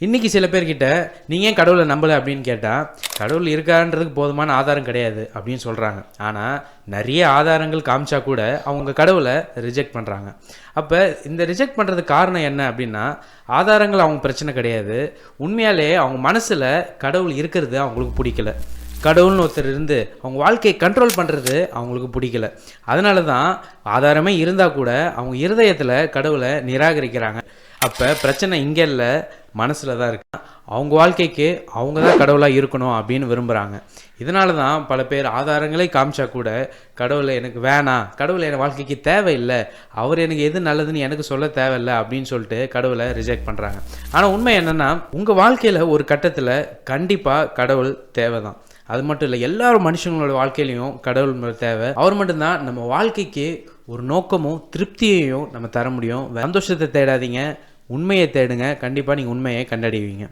இன்னைக்கு சில பேர்கிட்ட நீங்கள் ஏன் கடவுளை நம்பலை அப்படின்னு கேட்டால், கடவுள் இருக்கான்றதுக்கு போதுமான ஆதாரம் கிடையாது அப்படின்னு சொல்கிறாங்க. ஆனால் நிறைய ஆதாரங்கள் காமிச்சா கூட அவங்க கடவுளை ரிஜெக்ட் பண்ணுறாங்க. அப்போ இந்த ரிஜெக்ட் பண்ணுறதுக்கு காரணம் என்ன அப்படின்னா, ஆதாரங்கள் அவங்க பிரச்சனை கிடையாது. உண்மையாலே அவங்க மனசில் கடவுள் இருக்கிறது அவங்களுக்கு பிடிக்கல. கடவுள்னு ஒருத்தர் இருந்து அவங்க வாழ்க்கையை கண்ட்ரோல் பண்ணுறது அவங்களுக்கு பிடிக்கல. அதனால தான் ஆதாரமே இருந்தால் கூட அவங்க இருதயத்தில் கடவுளை நிராகரிக்கிறாங்க. அப்போ பிரச்சனை இங்கே இல்லை, மனசில் தான் இருக்கு. அவங்க வாழ்க்கைக்கு அவங்க தான் கடவுளாக இருக்கணும் அப்படின்னு விரும்புகிறாங்க. இதனால தான் பல பேர் ஆதாரங்களே காமிச்சா கூட கடவுளை எனக்கு வேணாம், கடவுளை என் வாழ்க்கைக்கு தேவையில்லை, அவர் எனக்கு எது நல்லதுன்னு எனக்கு சொல்ல தேவையில்லை அப்படின்னு சொல்லிட்டு கடவுளை ரிஜெக்ட் பண்ணுறாங்க. ஆனால் உண்மை என்னென்னா, உங்கள் வாழ்க்கையில் ஒரு கட்டத்தில் கண்டிப்பாக கடவுள் தேவை தான். அது மட்டும் இல்லை, எல்லாரும் மனுஷங்களோட வாழ்க்கையிலையும் கடவுள் தேவை. அவர் மட்டும்தான் நம்ம வாழ்க்கைக்கு ஒரு நோக்கமும் திருப்தியையும் நம்ம தர முடியும். சந்தோஷத்தை தேடாதீங்க, உண்மையை தேடுங்க. கண்டிப்பாக நீங்கள் உண்மையை கண்டடைவீங்க.